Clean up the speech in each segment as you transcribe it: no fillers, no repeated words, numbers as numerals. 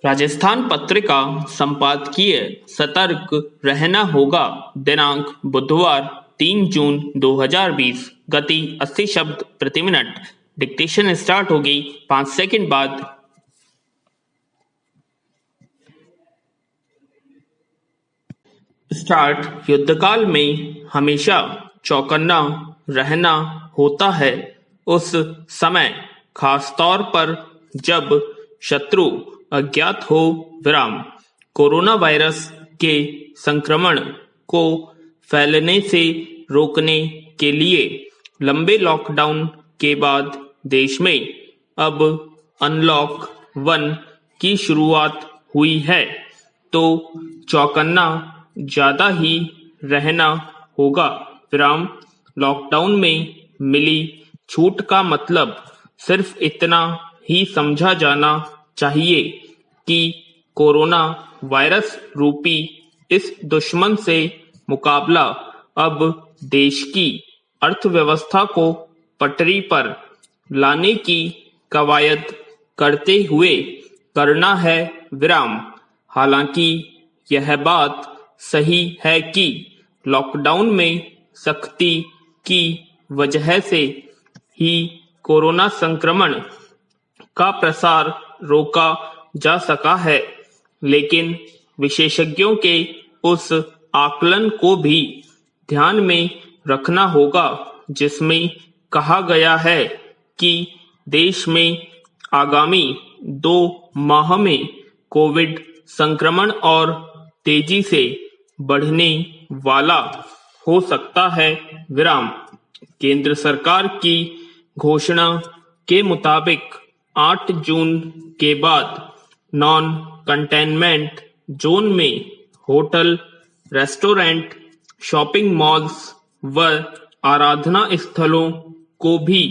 राजस्थान पत्रिका संपादकीय सतर्क रहना होगा। दिनांक बुधवार 3 जून 2020। गति 80 शब्द प्रति मिनट। डिक्टेशन स्टार्ट होगी 5 सेकंड बाद। स्टार्ट। युद्धकाल में हमेशा चौकन्ना रहना होता है। उस समय खासतौर पर जब शत्रु अज्ञात हो। विराम। कोरोना वायरस के संक्रमण को फैलने से रोकने के लिए लंबे लॉकडाउन के बाद देश में अब अनलॉक 1 की शुरुआत हुई है, तो चौकन्ना ज्यादा ही रहना होगा। विराम। लॉकडाउन में मिली छूट का मतलब सिर्फ इतना ही समझा जाना चाहिए कि कोरोना वायरस रूपी इस दुश्मन से मुकाबला अब देश की अर्थव्यवस्था को पटरी पर लाने की कवायद करते हुए करना है। विराम। हालांकि यह बात सही है कि लॉकडाउन में सख्ती की वजह से ही कोरोना संक्रमण का प्रसार रोका जा सका है, लेकिन विशेषज्ञों के उस आकलन को भी ध्यान में रखना होगा जिसमें कहा गया है कि देश में आगामी 2 माह में कोविड संक्रमण और तेजी से बढ़ने वाला हो सकता है। विराम। केंद्र सरकार की घोषणा के मुताबिक 8 जून के बाद नॉन कंटेनमेंट जोन में होटल, रेस्टोरेंट, शॉपिंग मॉल्स व आराधना स्थलों को भी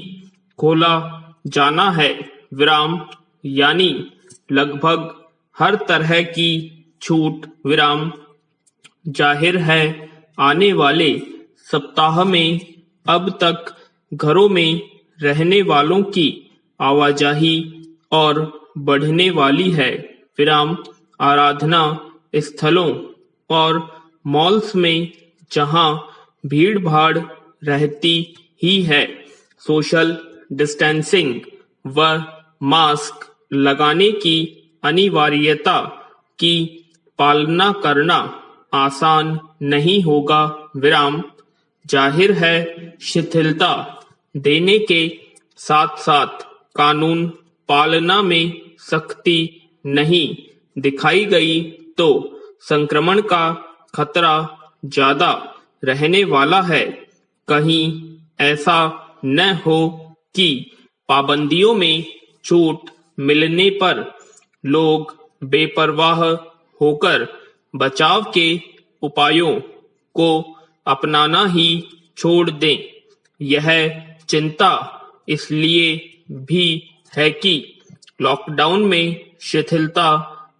खोला जाना है। विराम। यानी लगभग हर तरह की छूट। विराम। जाहिर है आने वाले सप्ताह में अब तक घरों में रहने वालों की आवाजाही और बढ़ने वाली है। विराम। आराधना स्थलों और मॉल्स में जहां भीड़ भाड़ रहती ही है, सोशल डिस्टेंसिंग व मास्क लगाने की अनिवार्यता की पालना करना आसान नहीं होगा। विराम। जाहिर है शिथिलता देने के साथ साथ कानून पालना में सख्ती नहीं दिखाई गई तो संक्रमण का खतरा ज्यादा रहने वाला है। कहीं ऐसा न हो कि पाबंदियों में छूट मिलने पर लोग बेपरवाह होकर बचाव के उपायों को अपनाना ही छोड़ दें। यह चिंता इसलिए भी है कि लॉकडाउन में शिथिलता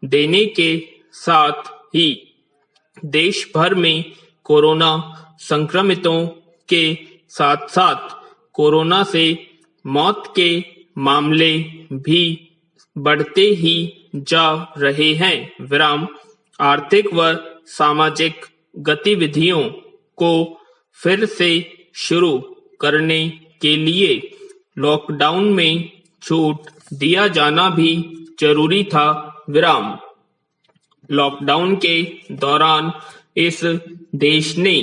देने के साथ ही देश भर में कोरोना संक्रमितों के साथ साथ कोरोना से मौत के मामले भी बढ़ते ही जा रहे हैं। विराम। आर्थिक व सामाजिक गतिविधियों को फिर से शुरू करने के लिए लॉकडाउन में छूट दिया जाना भी जरूरी था। विराम। लॉकडाउन के दौरान इस देश ने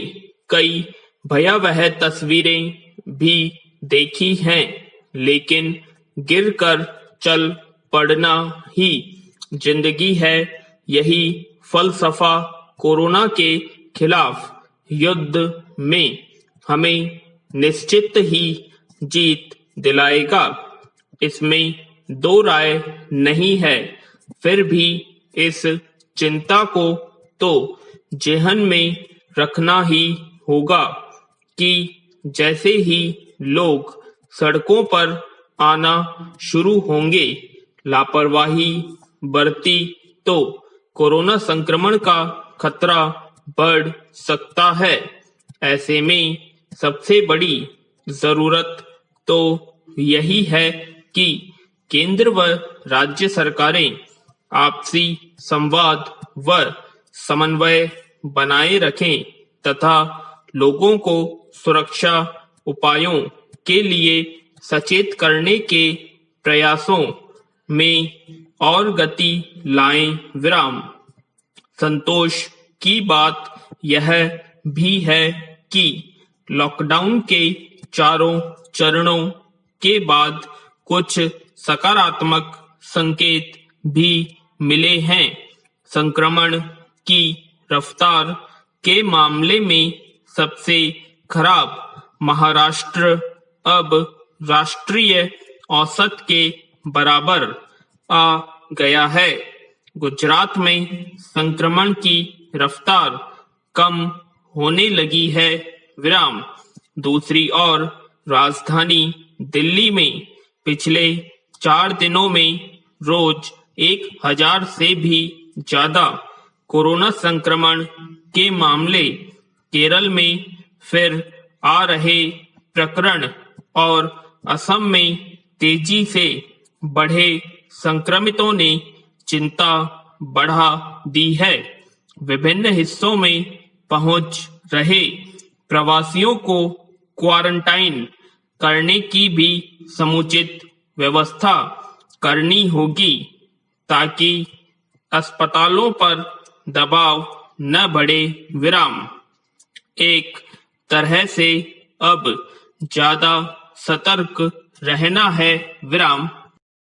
कई भयावह तस्वीरें भी देखी हैं, लेकिन गिरकर चल पड़ना ही जिंदगी है। यही फलसफा कोरोना के खिलाफ युद्ध में हमें निश्चित ही जीत दिलाएगा, इसमें दो राय नहीं है। फिर भी इस चिंता को तो जेहन में रखना ही होगा कि जैसे ही लोग सड़कों पर आना शुरू होंगे, लापरवाही बरती तो कोरोना संक्रमण का खतरा बढ़ सकता है। ऐसे में सबसे बड़ी जरूरत तो यही है कि केंद्र व राज्य सरकारें आपसी संवाद व समन्वय बनाए रखें तथा लोगों को सुरक्षा उपायों के लिए सचेत करने के प्रयासों में और गति लाएं। विराम। संतोष की बात यह भी है कि लॉकडाउन के चारों चरणों के बाद कुछ सकारात्मक संकेत भी मिले हैं। संक्रमण की रफ्तार के मामले में सबसे खराब महाराष्ट्र अब राष्ट्रीय औसत के बराबर आ गया है। गुजरात में संक्रमण की रफ्तार कम होने लगी है। विराम। दूसरी ओर राजधानी दिल्ली में पिछले 4 दिनों में रोज 1000 से भी ज्यादा कोरोना संक्रमण के मामले, केरल में फिर आ रहे प्रकरण और असम में तेजी से बढ़े संक्रमितों ने चिंता बढ़ा दी है। विभिन्न हिस्सों में पहुंच रहे प्रवासियों को क्वारंटाइन करने की भी समुचित व्यवस्था करनी होगी ताकि अस्पतालों पर दबाव न बढ़े। विराम। एक तरह से अब ज्यादा सतर्क रहना है। विराम।